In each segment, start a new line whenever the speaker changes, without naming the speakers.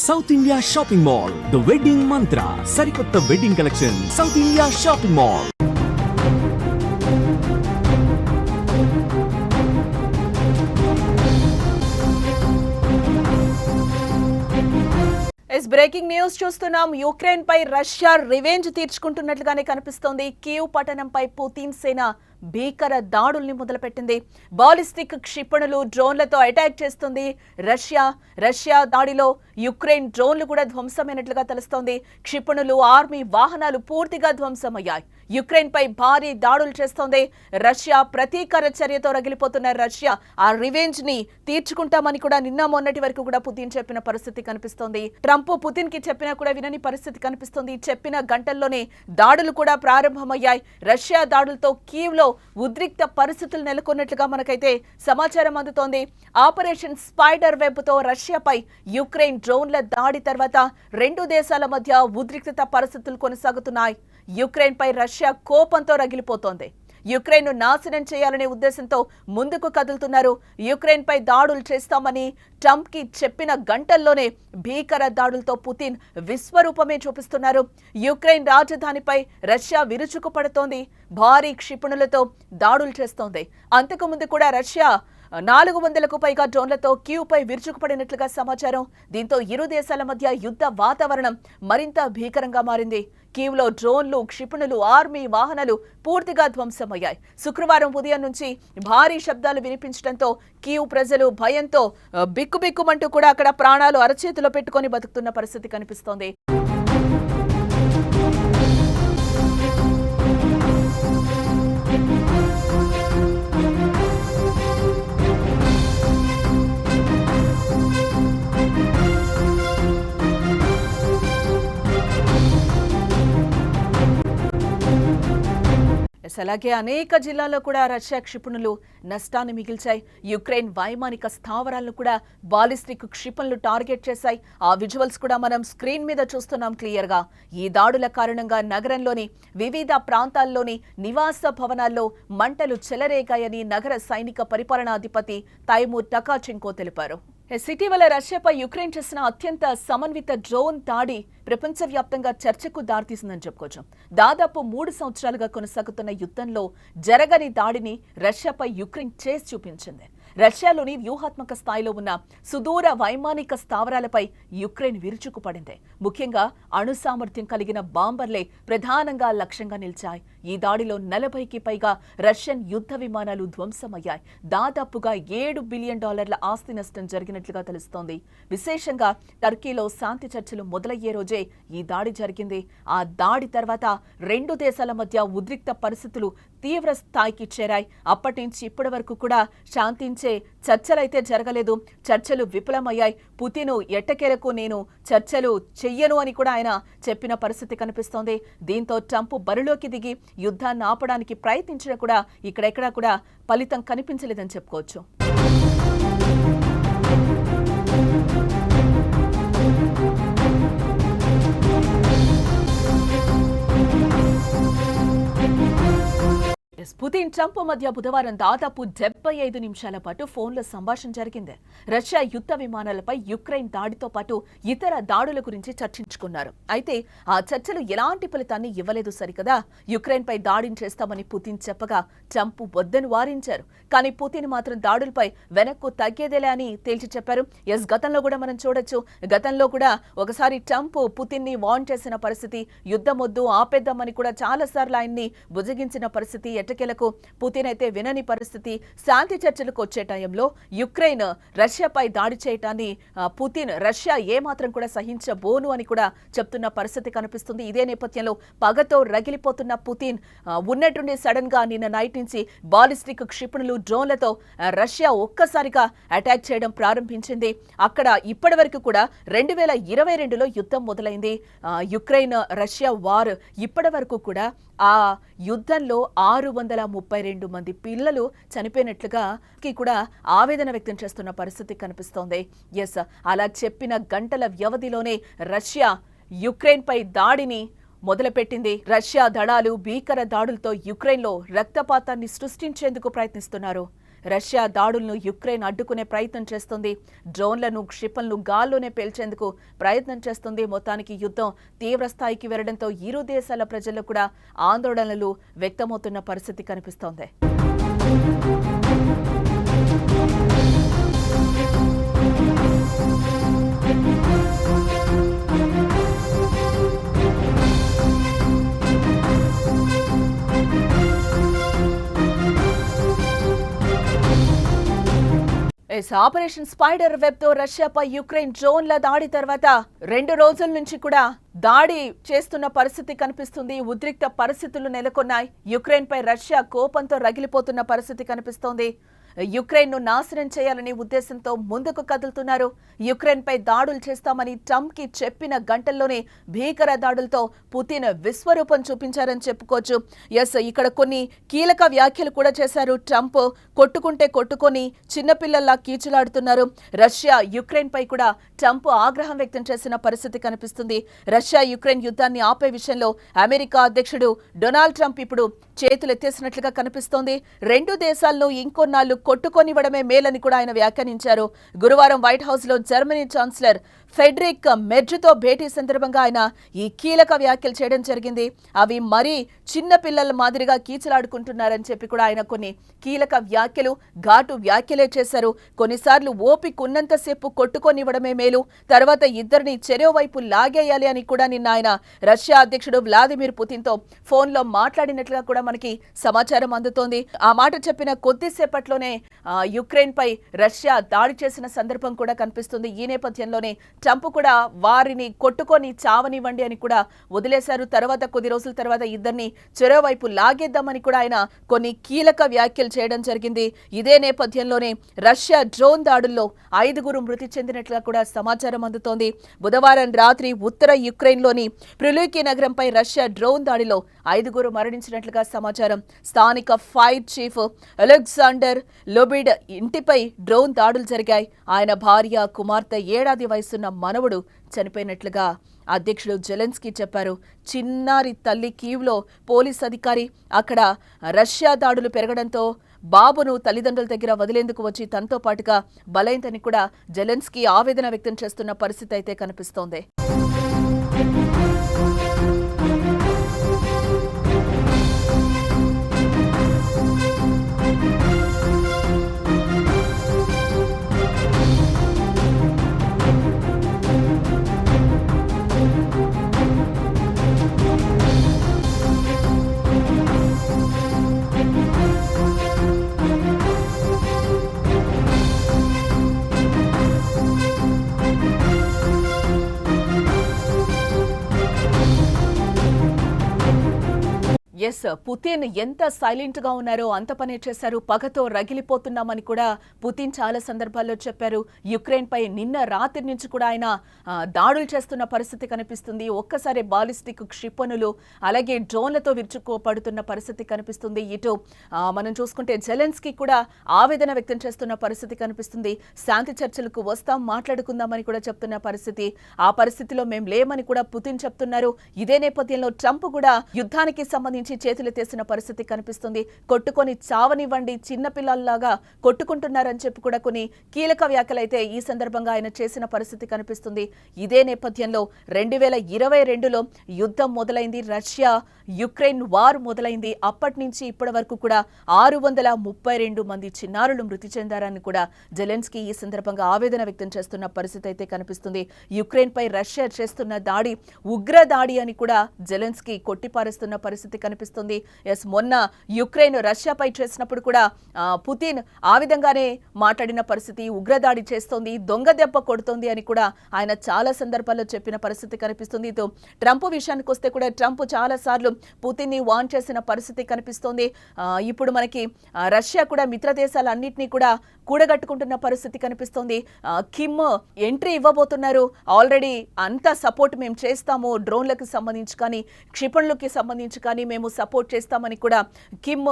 South India shopping mall, the wedding మంత్ర, సరికొత్త wedding collection, south India shopping mall.
Breaking news చూస్తున్నాం. Ukraine పై Russia revenge తీర్చుకుంటున్నట్లుగానే కనిపిస్తోంది. Kyiv పట్టణంపై Putin సేన భీకర దాడుల్ని మొదలుపెట్టింది. Ballistic క్షిపణులు, డ్రోన్లతో అటాక్ చేస్తుంది రష్యా దాడిలో యుక్రెయిన్ డ్రోన్లు కూడా ధ్వంసమైనట్లుగా తెలుస్తోంది. క్షిపణులు, ఆర్మీ వాహనాలు పూర్తిగా ధ్వంసమయ్యాయి. యుక్రెయిన్ పై భారీ దాడులు చేస్తోంది రష్యా. ప్రతీకార చర్యతో రగిలిపోతున్న రష్యా ఆ రివెంజ్ ని తీర్చుకుంటామని కూడా నిన్న మొన్నటి వరకు కూడా పుతిన్ చెప్పిన పరిస్థితి కనిపిస్తోంది. ట్రంప్ పుతిన్ కి చెప్పినా కూడా వినని పరిస్థితి కనిపిస్తోంది. చెప్పిన గంటల్లోనే దాడులు కూడా ప్రారంభమయ్యాయి. రష్యా దాడులతో కీవ్ లో ఉద్రిక్త పరిస్థితులు నెలకొన్నట్లుగా మనకైతే సమాచారం అందుతోంది. ఆపరేషన్ స్పైడర్ వెబ్ తో రష్యాపై యుక్రెయిన్ డ్రోన్ల దాడి తర్వాత రెండు దేశాల మధ్య ఉద్రిక్తత పరిస్థితులు కొనసాగుతున్నాయి. యుక్రెయిన్ పై రష్యా కోపంతో రగిలిపోతోంది. యుక్రెయిన్ ను నాశనం చేయాలనే ఉద్దేశంతో ముందుకు కదులుతున్నారు. యుక్రెయిన్ పై దాడులు చేస్తామని ట్రంప్ కి చెప్పిన గంటల్లోనే భీకర దాడులతో పుతిన్ విశ్వరూపమే చూపిస్తున్నారు. యుక్రెయిన్ రాజధానిపై రష్యా విరుచుకుపడుతోంది. భారీ క్షిపణులతో దాడులు చేస్తోంది. అంతకుముందు కూడా రష్యా 400కు పైగా డ్రోన్లతో కీవ్ పై విరుచుకుపడినట్లుగా సమాచారం. దీంతో ఇరు దేశాల మధ్య యుద్ధ వాతావరణం మరింత భీకరంగా మారింది. కీవ్ లో డ్రోన్లు, క్షిపణులు, ఆర్మీ వాహనాలు పూర్తిగా ధ్వంసమయ్యాయి. శుక్రవారం ఉదయం నుంచి భారీ శబ్దాలు వినిపించడంతో కీవ్ ప్రజలు భయంతో బిక్కుబిక్కుమంటూ కూడా అక్కడ ప్రాణాలు అరచేతిలో పెట్టుకొని బతుకుతున్న పరిస్థితి కనిపిస్తోంది. అలాగే అనేక జిల్లాల్లో కూడా రష్యా క్షిపణులు నష్టాన్ని మిగిల్చాయి. యుక్రెయిన్ వైమానిక స్థావరాలను కూడా బాలిస్టిక్ క్షిపణులు టార్గెట్ చేశాయి. ఆ విజువల్స్ కూడా మనం స్క్రీన్ మీద చూస్తున్నాం క్లియర్ గా. ఈ దాడుల కారణంగా నగరంలోని వివిధ ప్రాంతాల్లోని నివాస భవనాల్లో మంటలు చెలరేగాయని నగర సైనిక పరిపాలనాధిపతి తైమూర్ టకాచెంకో తెలిపారు. ఇటీవల రష్యాపై యుక్రెయిన్ చేసిన అత్యంత సమన్విత డ్రోన్ దాడి ప్రపంచవ్యాప్తంగా చర్చకు దారితీసిందని చెప్పుకోవచ్చు. దాదాపు 3 సంవత్సరాలుగా కొనసాగుతున్న యుద్ధంలో జరగని దాడిని రష్యాపై యుక్రెయిన్ చేసి చూపించింది. రష్యాలోని వ్యూహాత్మక స్థాయిలో ఉన్న సుదూర వైమానిక స్థావరాలపై యుక్రెయిన్ విరుచుకుపడింది. ముఖ్యంగా అణు సామర్థ్యం కలిగిన బాంబర్లే ప్రధానంగా లక్ష్యంగా నిలిచాయి. ఈ దాడిలో 40కి పైగా రష్యన్ యుద్ధ విమానాలు ధ్వంసమయ్యాయి. దాదాపుగా $7 బిలియన్ ఆస్తి నష్టం జరిగినట్లుగా తెలుస్తోంది. విశేషంగా టర్కీలో శాంతి చర్చలు మొదలయ్యే రోజే ఈ దాడి జరిగింది. ఆ దాడి తర్వాత రెండు దేశాల మధ్య ఉద్రిక్త పరిస్థితులు తీవ్ర స్థాయికి చేరాయి. అప్పటి నుంచి ఇప్పటి వరకు కూడా శాంతించే చర్చలైతే జరగలేదు. చర్చలు విఫలమయ్యాయి. పుతిన్ ఎట్టకేలకు నేను చర్చలు చెయ్యను అని కూడా ఆయన చెప్పిన పరిస్థితి కనిపిస్తోంది. దీంతో ట్రంప్ బరిలోకి దిగి యుద్ధాన్ని ఆపడానికి ప్రయత్నించినా కూడా ఇక్కడెక్కడా కూడా ఫలితం కనిపించలేదని చెప్పుకోవచ్చు. పుతిన్ ట్రంప్ మధ్య బుధవారం దాదాపు 75 నిమిషాల పాటు ఫోన్లో సంభాషణ జరిగింది. రష్యా యుద్ధ విమానాలపై యుక్రెయిన్ దాడితో పాటు ఇతర దాడుల గురించి చర్చించుకున్నారు. అయితే ఆ చర్చలు ఎలాంటి ఫలితాన్ని ఇవ్వలేదు సరికదా. యుక్రెయిన్ పై దాడిని చేస్తామని పుతిన్ చెప్పగా ట్రంప్ వద్దని వారించారు. కానీ పుతిన్ మాత్రం దాడులపై వెనక్కు తగ్గేదేలే అని తేల్చి చెప్పారు. గతంలో కూడా మనం చూడొచ్చు. గతంలో కూడా ఒకసారి ట్రంప్ పుతిన్ ని వార్న్ చేసిన పరిస్థితి, యుద్ధం వద్దు ఆపేద్దామని కూడా చాలా సార్లు ఆయన్ని బుజ్జగించిన పరిస్థితి. ఎట్టకేలకు పుతిన్ అయితే వినని పరిస్థితి. శాంతి చర్చలకు వచ్చే టైంలో యుక్రెయిన్ రష్యాపై దాడి చేయటాన్ని పుతిన్ రష్యా ఏమాత్రం కూడా సహించబోను అని కూడా చెప్తున్న పరిస్థితి కనిపిస్తుంది. ఇదే నేపథ్యంలో పగతో రగిలిపోతున్న పుతిన్ ఉన్నట్టుండి సడన్ గా నిన్న నైట్ నుంచి బాలిస్టిక్ క్షిపణులు, డ్రోన్లతో రష్యా ఒక్కసారిగా అటాక్ చేయడం ప్రారంభించింది. అక్కడ ఇప్పటి వరకు కూడా 2022లో యుద్ధం మొదలైంది. Ukraine Russia war. ఇప్పటి వరకు కూడా ఆ యుద్ధంలో 632 మంది పిల్లలు చనిపోయినట్లుగా కూడా ఆవేదన వ్యక్తం చేస్తున్న పరిస్థితి కనిపిస్తోంది. అలా చెప్పిన గంటల వ్యవధిలోనే రష్యా యుక్రెయిన్ పై దాడిని మొదలుపెట్టింది. రష్యా దళాలు భీకర దాడులతో యుక్రెయిన్లో రక్తపాతాన్ని సృష్టించేందుకు ప్రయత్నిస్తున్నారు. రష్యా దాడులను యుక్రెయిన్ అడ్డుకునే ప్రయత్నం చేస్తుంది. డ్రోన్లను, క్షిపణులను గాల్లోనే పేల్చేందుకు ప్రయత్నం చేస్తుంది. మొత్తానికి యుద్ధం తీవ్ర స్థాయికి వెళ్లడంతో ఇరు దేశాల ప్రజల్లో కూడా ఆందోళనలు వ్యక్తమవుతున్న పరిస్థితి కనిపిస్తోంది. ఆపరేషన్ స్పైడర్ వెబ్ తో రష్యాపై యుక్రెయిన్ డ్రోన్ల దాడి తర్వాత 2 రోజుల నుంచి కూడా దాడి చేస్తున్న పరిస్థితి కనిపిస్తుంది. ఉద్రిక్త పరిస్థితులు నెలకొన్నాయి. యుక్రెయిన్ పై రష్యా కోపంతో రగిలిపోతున్న పరిస్థితి కనిపిస్తోంది. యుక్రెయిన్ ను నాశనం చేయాలనే ఉద్దేశంతో ముందుకు కదులుతున్నారు. యుక్రెయిన్ పై దాడులు చేస్తామని ట్రంప్ కి చెప్పిన గంటల్లోనే భీకర దాడులతో పుతిన్ విశ్వరూపం చూపించారని చెప్పుకోవచ్చు. ఇక్కడ కొన్ని కీలక వ్యాఖ్యలు కూడా చేశారు ట్రంప్. కొట్టుకుంటే కొట్టుకొని చిన్నపిల్లల్లా కీచులాడుతున్నారు. రష్యా యుక్రెయిన్ పై కూడా ట్రంప్ ఆగ్రహం వ్యక్తం చేసిన పరిస్థితి కనిపిస్తుంది. రష్యా యుక్రెయిన్ యుద్ధాన్ని ఆపే విషయంలో అమెరికా అధ్యక్షుడు డొనాల్డ్ ట్రంప్ ఇప్పుడు చేతులెత్తేసినట్లుగా కనిపిస్తోంది. 2 దేశాలను ఇంకొన్నాళ్లు కొట్టుకొనివ్వడమే మేలని కూడా ఆయన వ్యాఖ్యానించారు. గురువారం వైట్ హౌస్ లో జర్మనీ ఛాన్సలర్ ఫెడరిక్ మెర్జ్తో భేటీ సందర్భంగా ఆయన ఈ కీలక వ్యాఖ్యలు చేయడం జరిగింది. అవి మరీ చిన్న పిల్లల మాదిరిగా కీచలాడుకుంటున్నారని చెప్పి కూడా ఆయన కొన్ని కీలక వ్యాఖ్యలు, ఘాటు వ్యాఖ్యలే చేశారు. కొన్నిసార్లు ఓపిక ఉన్నంతసేపు కొట్టుకొనివ్వడమే మేలు, తర్వాత ఇద్దరిని చెరోవైపు లాగేయాలి అని కూడా నిన్న ఆయన రష్యా అధ్యక్షుడు వ్లాదిమిర్ పుతిన్తో ఫోన్లో మాట్లాడినట్లుగా కూడా మనకి సమాచారం అందుతోంది. ఆ మాట చెప్పిన కొద్దిసేపట్లోనే యుక్రెయిన్ పై రష్యా దాడి చేసిన సందర్భం కూడా కనిపిస్తుంది. ఈ నేపథ్యంలోనే ట్రంప్ కూడా వారిని కొట్టుకొని చావనివ్వండి అని కూడా వదిలేశారు. తర్వాత కొద్ది రోజుల తర్వాత ఇద్దరిని చెరోవైపు లాగేద్దామని కూడా ఆయన కొన్ని కీలక వ్యాఖ్యలు చేయడం జరిగింది. ఇదే నేపథ్యంలోనే రష్యా డ్రోన్ దాడుల్లో 5 మృతి చెందినట్లుగా కూడా సమాచారం అందుతోంది. బుధవారం రాత్రి ఉత్తర యుక్రెయిన్లోని ప్రులికి నగరంపై రష్యా డ్రోన్ దాడిలో 5 మరణించినట్లుగా సమాచారం. స్థానిక ఫైర్ చీఫ్ అలెగ్జాండర్ లోబిడ్ ఇంటిపై డ్రోన్ దాడులు జరిగాయి. ఆయన భార్య, కుమార్తె, ఏడాది వయసున్న మనవడు చనిపోయినట్లుగా అధ్యక్షుడు జెలెన్స్కీ చెప్పారు. చిన్నారి తల్లి కీవ్లో పోలీస్ అధికారి అక్కడ రష్యా దాడులు పెరగడంతో బాబును తల్లిదండ్రుల దగ్గర వదిలేందుకు వచ్చి తనతో పాటుగా బలైందని కూడా జెలెన్స్కీ ఆవేదన వ్యక్తం చేస్తున్న పరిస్థితి అయితే కనిపిస్తోంది. పుతిన్ ఎంత సైలెంట్ గా ఉన్నారో అంత పనే చేశారు. పగతో రగిలిపోతున్నామని కూడా పుతిన్ చాలా సందర్భాల్లో చెప్పారు. యుక్రెయిన్ పై నిన్న రాత్రి నుంచి కూడా ఆయన దాడులు చేస్తున్న పరిస్థితి కనిపిస్తుంది. ఒక్కసారి బాలిస్టిక్ క్షిపణులు అలాగే డ్రోన్లతో విరుచుకోపడుతున్న పరిస్థితి కనిపిస్తుంది. ఇటు మనం చూసుకుంటే జెలెన్స్కీ కూడా ఆవేదన వ్యక్తం చేస్తున్న పరిస్థితి కనిపిస్తుంది. శాంతి చర్చలకు వస్తాం, మాట్లాడుకుందామని కూడా చెప్తున్న పరిస్థితి. ఆ పరిస్థితిలో మేము లేమని కూడా పుతిన్ చెప్తున్నారు. ఇదే నేపథ్యంలో ట్రంప్ కూడా యుద్ధానికి సంబంధించి చేతులెత్తేసిన పరిస్థితి కనిపిస్తుంది. కొట్టుకొని చావనివ్వండి, చిన్నపిల్లల్లాగా కొట్టుకుంటున్నారని చెప్పి కూడా కొన్ని కీలక వ్యాఖ్యలైతే ఈ సందర్భంగా ఆయన చేసిన పరిస్థితి కనిపిస్తుంది. ఇదే నేపథ్యంలో 2022లో యుద్ధం మొదలైంది. రష్యా యుక్రెయిన్ వార్ మొదలైంది. అప్పటి నుంచి ఇప్పటి వరకు కూడా 632 మంది చిన్నారులు మృతి చెందారని కూడా జెలెన్స్కీ ఈ సందర్భంగా ఆవేదన వ్యక్తం చేస్తున్న పరిస్థితి అయితే కనిపిస్తుంది. యుక్రెయిన్ పై రష్యా చేస్తున్న దాడి ఉగ్ర దాడి అని కూడా జెలెన్స్కీ కొట్టిపారేస్తున్న పరిస్థితి కనిపిస్తుంది. మొన్న యుక్రెయిన్ రష్యాపై చేసినప్పుడు కూడా పుతిన్ ఆ విధంగానే మాట్లాడిన పరిస్థితి. ఉగ్రదాడి చేస్తోంది, దొంగ దెబ్బ కొడుతోంది అని కూడా ఆయన చాలా సందర్భాల్లో చెప్పిన పరిస్థితి కనిపిస్తుంది. ట్రంప్ విషయానికి వస్తే కూడా ట్రంప్ చాలా సార్లు పుతిన్ ని వార్న్ చేసిన పరిస్థితి కనిపిస్తోంది. ఇప్పుడు మనకి రష్యా కూడా మిత్ర దేశాలన్నింటినీ కూడా కూడగట్టుకుంటున్న పరిస్థితి కనిపిస్తోంది. కిమ్ ఎంట్రీ ఇవ్వబోతున్నారు. ఆల్రెడీ అంత సపోర్ట్ మేము చేస్తాము, డ్రోన్లకు సంబంధించి కానీ క్షిపణులకి సంబంధించి కానీ మేము సపోర్ట్ చేస్తామని కూడా కిమ్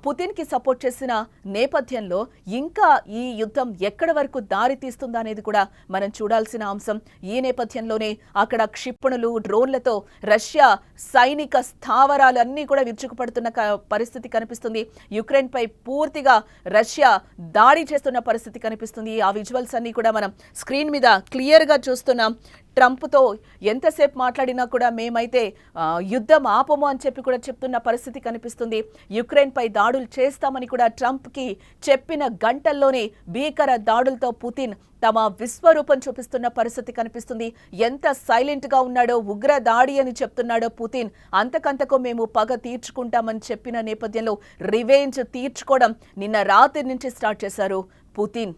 పుతిన్కి సపోర్ట్ చేసిన నేపథ్యంలో ఇంకా ఈ యుద్ధం ఎక్కడి వరకు దారి తీస్తుందా అనేది కూడా మనం చూడాల్సిన అంశం. ఈ నేపథ్యంలోనే అక్కడ క్షిపణులు డ్రోన్లతో రష్యా సైనిక స్థావరాలన్నీ కూడా విరుచుకుపడుతున్న పరిస్థితి కనిపిస్తుంది. యుక్రెయిన్ పై పూర్తిగా రష్యా దాడి చేస్తున్న పరిస్థితి కనిపిస్తుంది. ఆ విజువల్స్ అన్ని కూడా మనం స్క్రీన్ మీద క్లియర్ గా చూస్తున్నాం. ట్రంప్తో ఎంతసేపు మాట్లాడినా కూడా మేమైతే యుద్ధం ఆపము అని చెప్పి కూడా చెప్తున్న పరిస్థితి కనిపిస్తుంది. యుక్రెయిన్ పై దాడులు చేస్తామని కూడా ట్రంప్కి చెప్పిన గంటల్లోనే భీకర దాడులతో పుతిన్ తమ విశ్వరూపం చూపిస్తున్న పరిస్థితి కనిపిస్తుంది. ఎంత సైలెంట్ గా ఉన్నాడో, ఉగ్ర దాడి అని చెప్తున్నాడో పుతిన్, అంతకంతకు మేము పగ తీర్చుకుంటామని చెప్పిన నేపథ్యంలో రివెంజ్ తీర్చుకోవడం నిన్న రాత్రి నుంచి స్టార్ట్ చేశారు పుతిన్.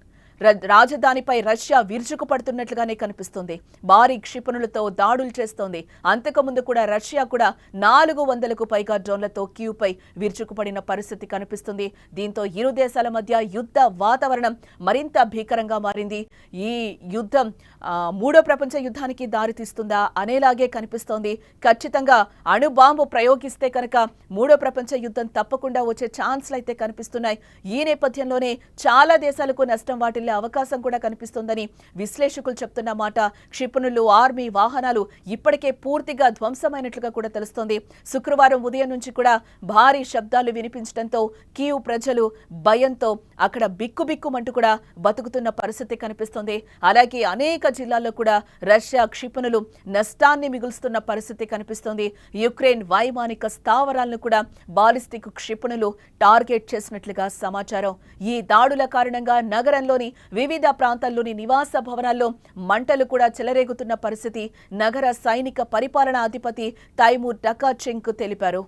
రాజధానిపై రష్యా విరుచుకుపడుతున్నట్లుగానే కనిపిస్తుంది. భారీ క్షిపణులతో దాడులు చేస్తోంది. అంతకుముందు కూడా రష్యా కూడా 400కు పైగా డ్రోన్లతో కీవ్ పై విరుచుకుపడిన పరిస్థితి కనిపిస్తుంది. దీంతో ఇరు దేశాల మధ్య యుద్ధ వాతావరణం మరింత భీకరంగా మారింది. ఈ యుద్ధం మూడో ప్రపంచ యుద్ధానికి దారితీస్తుందా అనేలాగే కనిపిస్తోంది. ఖచ్చితంగా అణుబాంబు ప్రయోగిస్తే కనుక మూడో ప్రపంచ యుద్ధం తప్పకుండా వచ్చే ఛాన్స్లు అయితే కనిపిస్తున్నాయి. ఈ నేపథ్యంలోనే చాలా దేశాలకు నష్టం వాటిల్లే అవకాశం కూడా కనిపిస్తోందని విశ్లేషకులు చెప్తున్న మాట. క్షిపణులు, ఆర్మీ వాహనాలు ఇప్పటికే పూర్తిగా ధ్వంసమైనట్లుగా కూడా తెలుస్తోంది. శుక్రవారం ఉదయం నుంచి కూడా భారీ శబ్దాలు వినిపించడంతో కీవ్ ప్రజలు భయంతో అక్కడ బిక్కుబిక్కుమంటూ కూడా బతుకుతున్న పరిస్థితి కనిపిస్తోంది. అలాగే అనేక జిల్లాల్లో కూడా రష్యా క్షిపణులు నష్టాన్ని మిగులుస్తున్న పరిస్థితి కనిపిస్తోంది. యుక్రెయిన్ వైమానిక స్థావరాలను కూడా బాలిస్టిక్ క్షిపణులు టార్గెట్ చేసినట్లుగా సమాచారం. ఈ దాడుల కారణంగా నగరంలోని వివిధ ప్రాంతాల్లోని నివాస భవనాల్లో మంటలు కూడా చెలరేగుతున్న పరిస్థితి నగర సైనిక పరిపాలనా అధిపతి తైమూర్ టకాచెంక్ తెలిపారు.